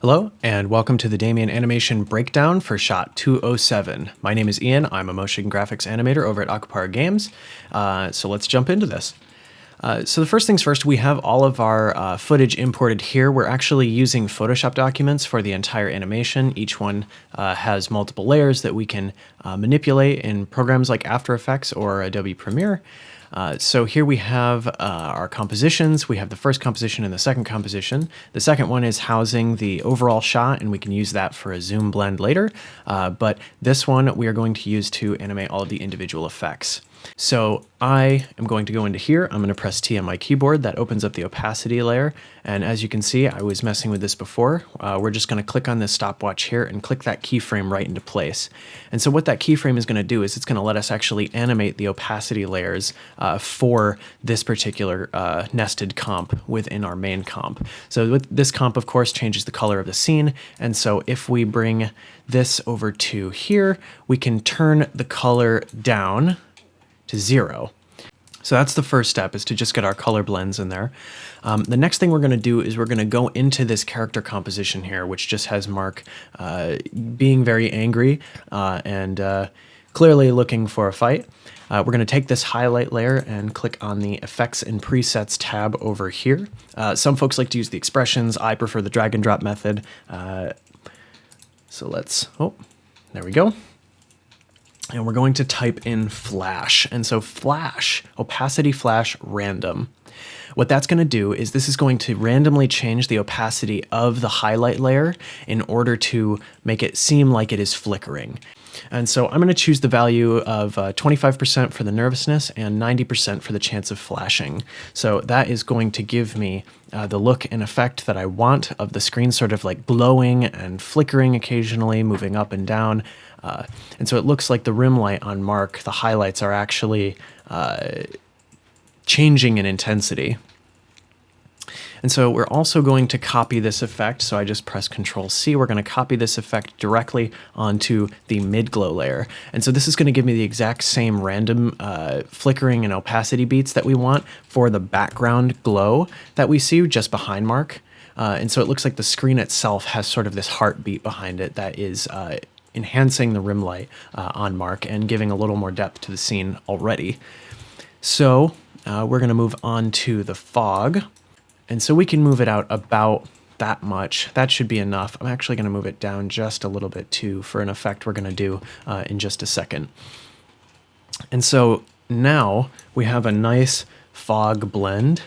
Hello, and welcome to the Damien animation breakdown for shot 207. My name is Ian. I'm a motion graphics animator over at Akupara Games. So let's jump into this. So the first things first, we have all of our footage imported here. We're actually using Photoshop documents for the entire animation. Each one has multiple layers that we can manipulate in programs like After Effects or Adobe Premiere. So here we have our compositions. We have the first composition and the second composition. The second one is housing the overall shot, and we can use that for a zoom blend later. But this one we are going to use to animate all of the individual effects. So I am going to go into here. I'm going to press T on my keyboard. That opens up the opacity layer. And as you can see, I was messing with this before. We're just going to click on this stopwatch here and click that keyframe right into place. And so what that keyframe is going to do is it's going to let us actually animate the opacity layers for this particular nested comp within our main comp. So with this comp, of course, changes the color of the scene. And so if we bring this over to here, we can turn the color down to 0. So that's the first step, is to just get our color blends in there. The next thing we're going to do is we're going to go into this character composition here, which just has Mark being very angry and clearly looking for a fight. We're going to take this highlight layer and click on the Effects and Presets tab over here. Some folks like to use the expressions. I prefer the drag and drop method. So let's, oh, there we go. And we're going to type in flash. And so flash, opacity flash random. What that's going to do is this is going to randomly change the opacity of the highlight layer in order to make it seem like it is flickering. And so I'm going to choose the value of 25% for the nervousness and 90% for the chance of flashing. So that is going to give me the look and effect that I want of the screen sort of like glowing and flickering occasionally, moving up and down. And so it looks like the rim light on Mark, the highlights are actually changing in intensity. And so we're also going to copy this effect. So I just press Control-C. We're going to copy this effect directly onto the mid-glow layer. And so this is going to give me the exact same random flickering and opacity beats that we want for the background glow that we see just behind Mark. And so it looks like the screen itself has sort of this heartbeat behind it that is enhancing the rim light on Mark and giving a little more depth to the scene already. So we're going to move on to the fog. And so we can move it out about that much. That should be enough. I'm actually going to move it down just a little bit too for an effect we're going to do in just a second. And so now we have a nice fog blend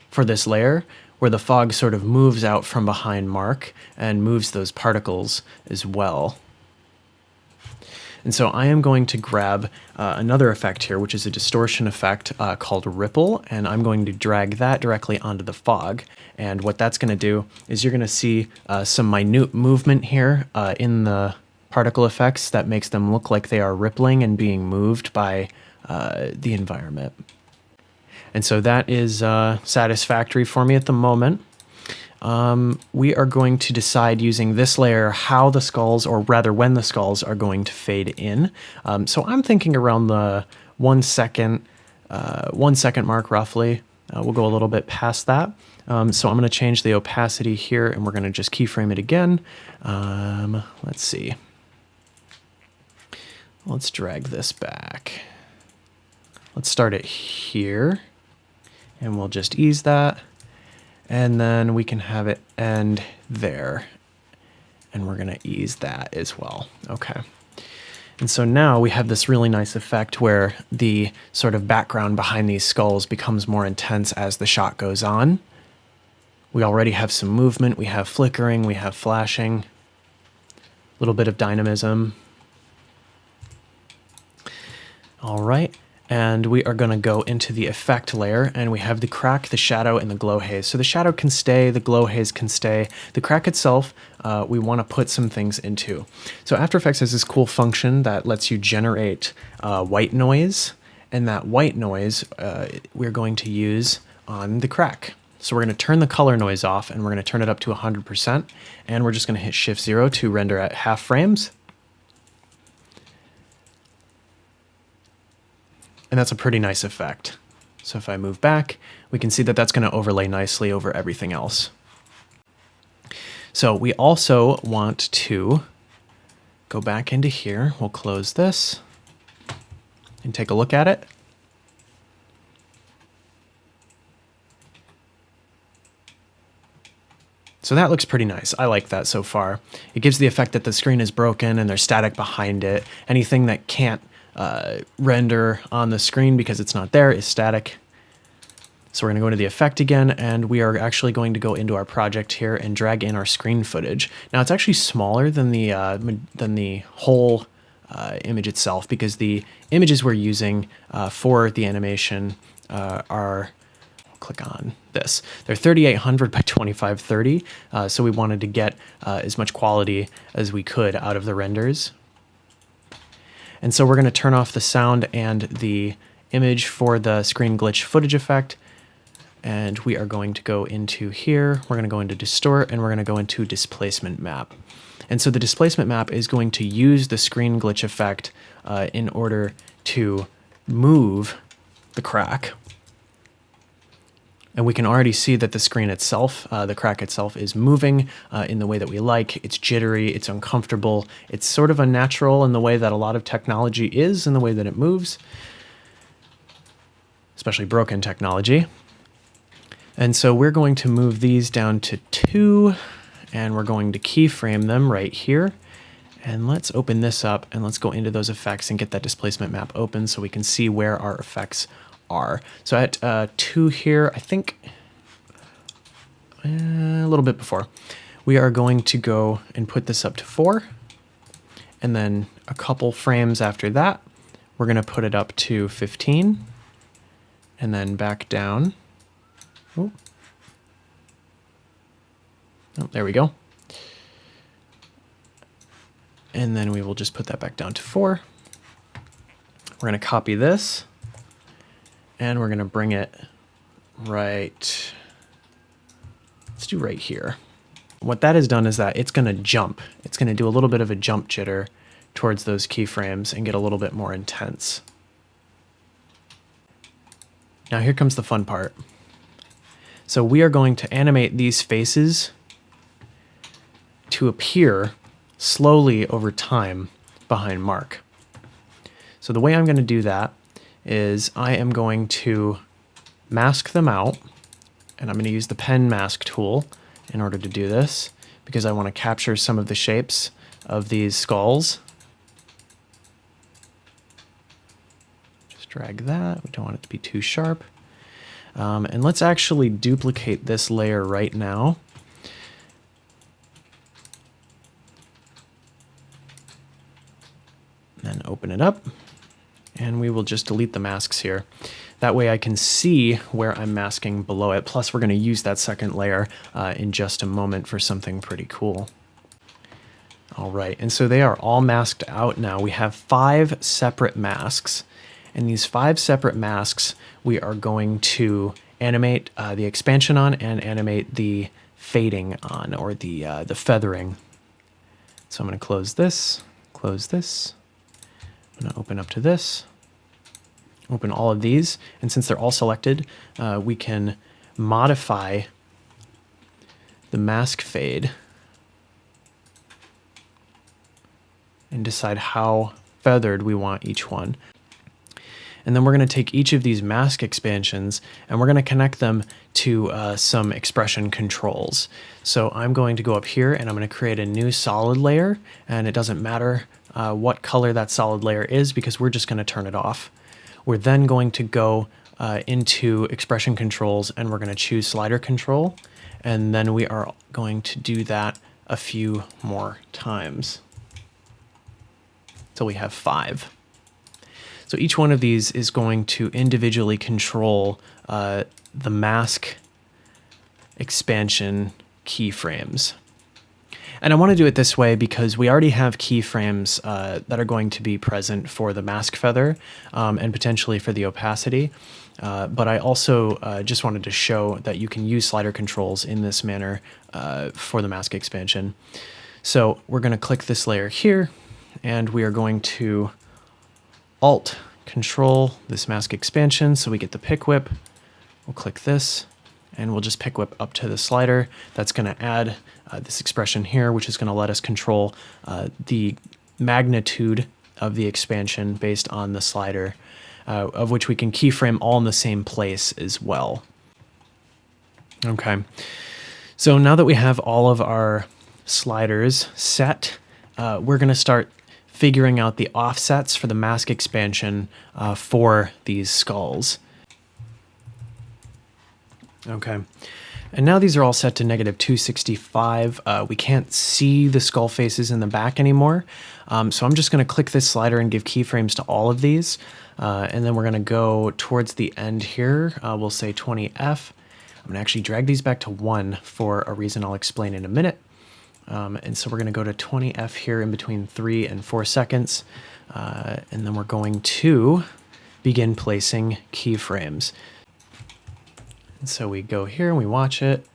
for this layer where the fog sort of moves out from behind Mark and moves those particles as well. And so I am going to grab another effect here, which is a distortion effect called Ripple, and I'm going to drag that directly onto the fog. And what that's going to do is you're going to see some minute movement here in the particle effects that makes them look like they are rippling and being moved by the environment. And so that is satisfactory for me at the moment. We are going to decide using this layer how the skulls, or rather when the skulls, are going to fade in. So I'm thinking around the 1 second mark roughly. We'll go a little bit past that. So I'm going to change the opacity here, and we're going to just keyframe it again. Let's see. Let's drag this back. Let's start it here, and we'll just ease that. And then we can have it end there. And we're going to ease that as well. Okay. And so now we have this really nice effect where the sort of background behind these skulls becomes more intense as the shot goes on. We already have some movement. We have flickering. We have flashing. A little bit of dynamism. All right. And we are going to go into the effect layer, and we have the crack, the shadow, and the glow haze. So the shadow can stay, the glow haze can stay. The crack itself, we want to put some things into. So After Effects has this cool function that lets you generate white noise, and that white noise we're going to use on the crack. So we're going to turn the color noise off, and we're going to turn it up to 100%, and we're just going to hit Shift-0 to render at half frames. And that's a pretty nice effect. So if I move back, we can see that that's going to overlay nicely over everything else. So we also want to go back into here. We'll close this and take a look at it. So that looks pretty nice. I like that so far. It gives the effect that the screen is broken and there's static behind it. Anything that can't render on the screen because it's not there is static. So we're going to go into the effect again, and we are actually going to go into our project here and drag in our screen footage. Now it's actually smaller than the whole image itself, because the images we're using for the animation are, click on this. They're 3800 by 2530, so we wanted to get as much quality as we could out of the renders. And so we're going to turn off the sound and the image for the screen glitch footage effect. And we are going to go into here, we're going to go into distort, and we're going to go into displacement map. And so the displacement map is going to use the screen glitch effect in order to move the crack. And we can already see that the screen itself, the crack itself, is moving in the way that we like. It's jittery, it's uncomfortable, it's sort of unnatural in the way that a lot of technology is, in the way that it moves, especially broken technology. And so we're going to move these down to 2, and we're going to keyframe them right here. And let's open this up, and let's go into those effects and get that displacement map open so we can see where our effects are. So at 2 here, I think a little bit before, we are going to go and put this up to 4. And then a couple frames after that, we're going to put it up to 15. And then back down. Oh, there we go. And then we will just put that back down to 4. We're going to copy this, and we're going to bring it right, let's do right here. What that has done is that it's going to jump. It's going to do a little bit of a jump jitter towards those keyframes and get a little bit more intense. Now here comes the fun part. So we are going to animate these faces to appear slowly over time behind Mark. So the way I'm going to do that is I am going to mask them out, and I'm going to use the pen mask tool in order to do this, because I want to capture some of the shapes of these skulls. Just drag that. We don't want it to be too sharp. And let's actually duplicate this layer right now. Then open it up, and we will just delete the masks here. That way I can see where I'm masking below it. Plus we're going to use that second layer in just a moment for something pretty cool. All right, and so they are all masked out now. We have 5 separate masks. And these 5 separate masks we are going to animate the expansion on and animate the fading on, or the feathering. So I'm going to close this. I'm going to open up to this, open all of these, and since they're all selected, we can modify the mask fade and decide how feathered we want each one. And then we're going to take each of these mask expansions and we're going to connect them to some expression controls. So I'm going to go up here and I'm going to create a new solid layer, and it doesn't matter what color that solid layer is because we're just going to turn it off. We're then going to go into expression controls and we're going to choose slider control, and then we are going to do that a few more times till we have 5. So each one of these is going to individually control the mask expansion keyframes. And I want to do it this way because we already have keyframes that are going to be present for the mask feather and potentially for the opacity. But I also just wanted to show that you can use slider controls in this manner for the mask expansion. So we're going to click this layer here, and we are going to Alt Control this mask expansion so we get the pick whip. We'll click this, and we'll just pick whip up to the slider. That's going to add this expression here, which is going to let us control the magnitude of the expansion based on the slider, of which we can keyframe all in the same place as well. Okay, so now that we have all of our sliders set, we're going to start figuring out the offsets for the mask expansion for these skulls. Okay, and now these are all set to -265. We can't see the skull faces in the back anymore, so I'm just going to click this slider and give keyframes to all of these, and then we're going to go towards the end here. We'll say 20F. I'm going to actually drag these back to 1 for a reason I'll explain in a minute. And so we're going to go to 20F here in between 3 and 4 seconds, and then we're going to begin placing keyframes. And so we go here and we watch it,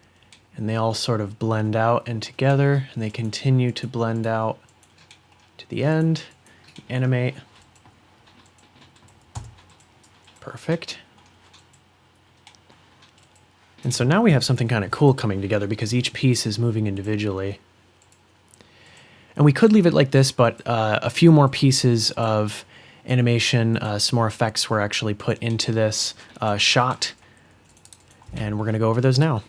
and they all sort of blend out and together, and they continue to blend out to the end. Animate. Perfect. And so now we have something kind of cool coming together because each piece is moving individually. And we could leave it like this, but a few more pieces of animation, some more effects were actually put into this shot. And we're going to go over those now.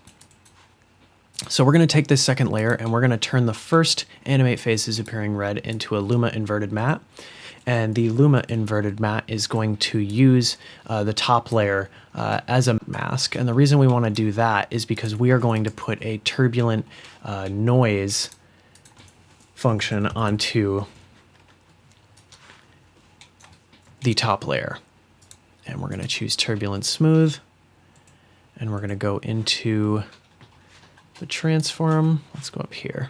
So we're going to take this second layer and we're going to turn the first animate faces appearing red into a luma inverted matte. And the luma inverted matte is going to use the top layer as a mask. And the reason we want to do that is because we are going to put a turbulent noise function onto the top layer. And we're going to choose turbulent smooth. And we're going to go into the transform. Let's go up here.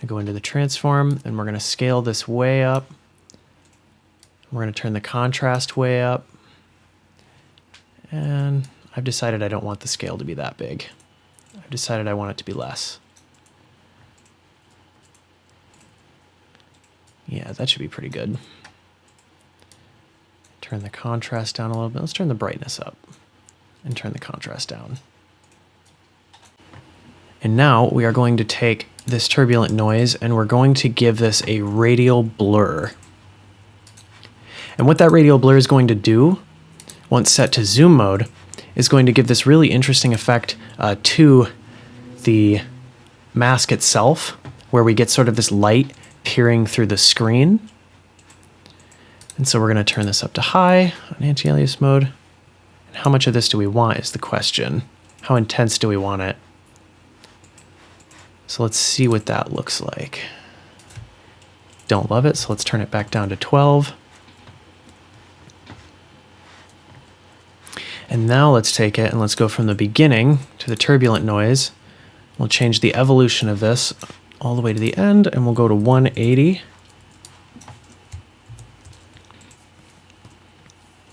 Go into the transform, and we're going to scale this way up. We're going to turn the contrast way up. And I've decided I don't want the scale to be that big. I've decided I want it to be less. Yeah, that should be pretty good. Turn the contrast down a little bit. Let's turn the brightness up and turn the contrast down. And now we are going to take this turbulent noise and we're going to give this a radial blur. And what that radial blur is going to do, once set to zoom mode, is going to give this really interesting effect to the mask itself, where we get sort of this light peering through the screen. And so we're going to turn this up to high on anti-alias mode. And how much of this do we want is the question. How intense do we want it? So let's see what that looks like. Don't love it, so let's turn it back down to 12. And now let's take it and let's go from the beginning to the turbulent noise. We'll change the evolution of this all the way to the end, and we'll go to 180.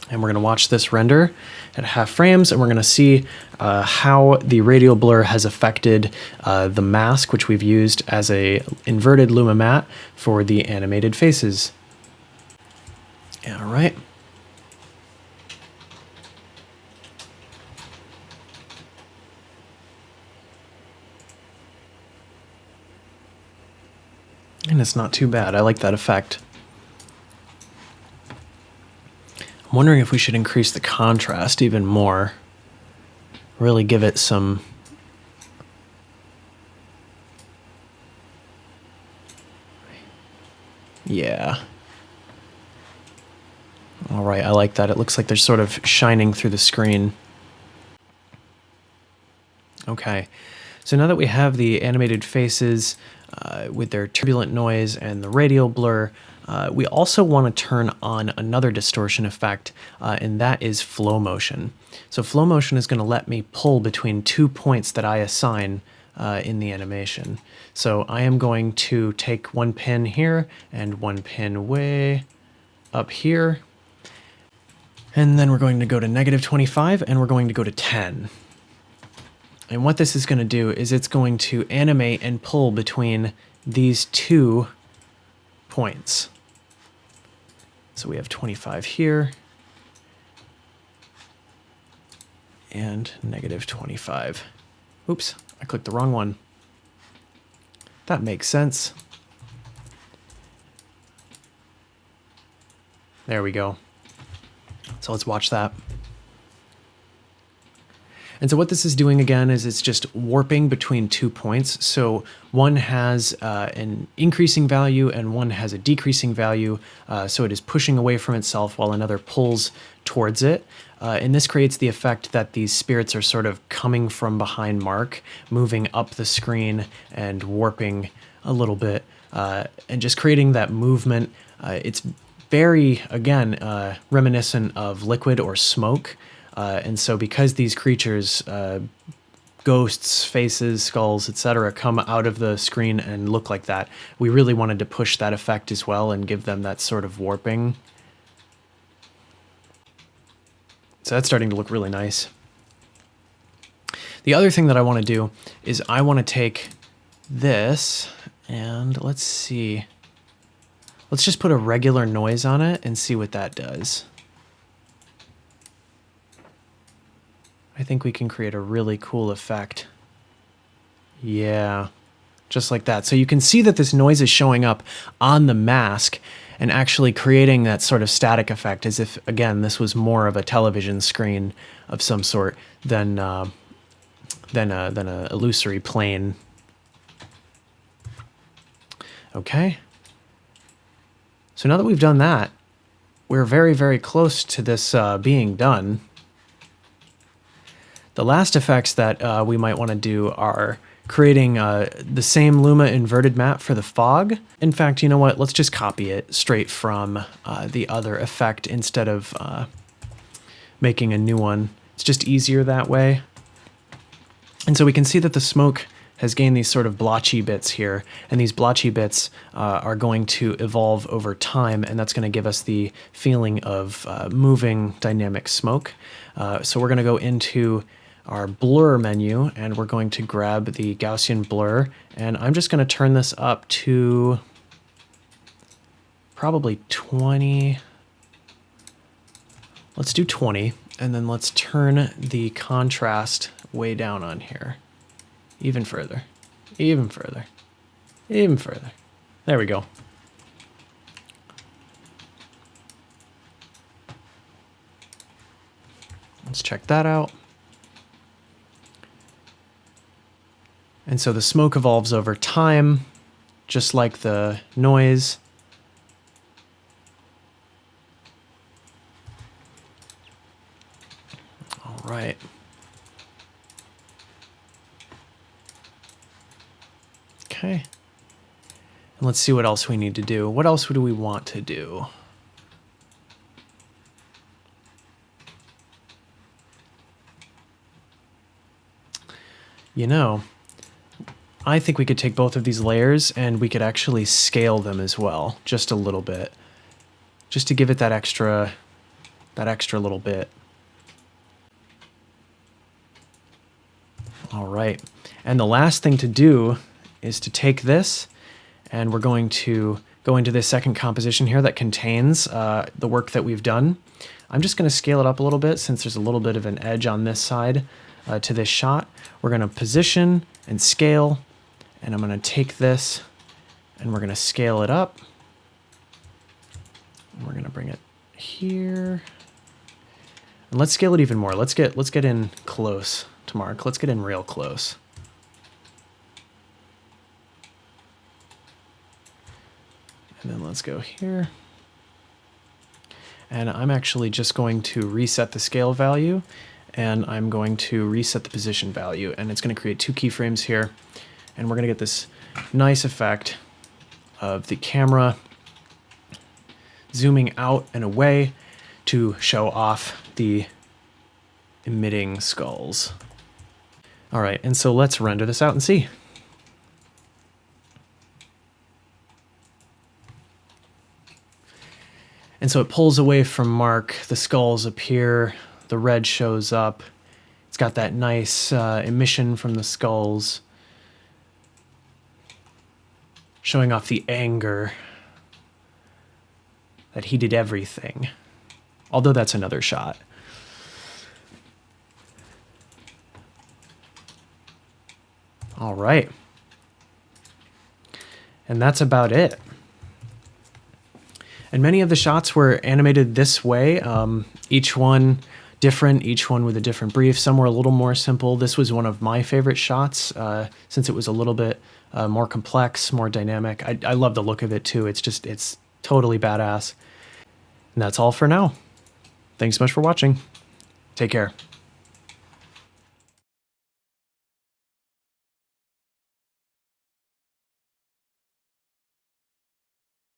And we're going to watch this render at half frames, and we're going to see how the radial blur has affected the mask, which we've used as a inverted luma matte for the animated faces. All right. And it's not too bad. I like that effect. I'm wondering if we should increase the contrast even more. Really give it some... Yeah. All right, I like that. It looks like they're sort of shining through the screen. Okay, so now that we have the animated faces with their turbulent noise and the radial blur, we also want to turn on another distortion effect, and that is flow motion. So flow motion is going to let me pull between 2 points that I assign in the animation. So I am going to take one pin here and one pin way up here. And then we're going to go to -25 and we're going to go to 10. And what this is going to do is it's going to animate and pull between these 2 points. So we have 25 here and -25. Oops, I clicked the wrong one. That makes sense. There we go. So let's watch that. And so what this is doing again is it's just warping between 2 points. So one has an increasing value and one has a decreasing value. So it is pushing away from itself while another pulls towards it. And this creates the effect that these spirits are sort of coming from behind Mark, moving up the screen and warping a little bit, and just creating that movement. It's very, again, reminiscent of liquid or smoke. And so because these creatures, ghosts, faces, skulls, etc., come out of the screen and look like that, we really wanted to push that effect as well and give them that sort of warping. So that's starting to look really nice. The other thing that I want to do is I want to take this and let's see. Let's just put a regular noise on it and see what that does. I think we can create a really cool effect. Yeah, just like that. So you can see that this noise is showing up on the mask and actually creating that sort of static effect as if, again, this was more of a television screen of some sort than a illusory plane. Okay. So now that we've done that, we're very, very close to this being done. The last effects that we might want to do are creating the same Luma inverted map for the fog. In fact, you know what? Let's just copy it straight from the other effect instead of making a new one. It's just easier that way. And so we can see that the smoke has gained these sort of blotchy bits here, and these blotchy bits are going to evolve over time, and that's going to give us the feeling of moving dynamic smoke. So we're going to go into our blur menu, and we're going to grab the Gaussian blur, and I'm just going to turn this up to probably 20. Let's do 20, and then let's turn the contrast way down on here. Even further, even further, even further. There we go. Let's check that out. And so the smoke evolves over time, just like the noise. All right. Okay. And let's see what else we need to do. What else do we want to do? You know, I think we could take both of these layers and we could actually scale them as well, just a little bit, just to give it that extra little bit. All right, and the last thing to do is to take this, and we're going to go into this second composition here that contains the work that we've done. I'm just going to scale it up a little bit since there's a little bit of an edge on this side to this shot. We're going to position and scale, and I'm going to take this and we're going to scale it up. And we're going to bring it here. And let's scale it even more. Let's get in close to Mark. Let's get in real close. And then let's go here. And I'm actually just going to reset the scale value, and I'm going to reset the position value, and it's going to create 2 keyframes here, and we're going to get this nice effect of the camera zooming out and away to show off the emitting skulls. All right, and so let's render this out and see. And so it pulls away from Mark, the skulls appear, the red shows up. It's got that nice emission from the skulls, showing off the anger that he did everything. Although that's another shot. All right. And that's about it. And many of the shots were animated this way, each one different, each one with a different brief. Some were a little more simple. This was one of my favorite shots since it was a little bit more complex, more dynamic. I love the look of it too. It's totally badass. And that's all for now. Thanks so much for watching. Take care.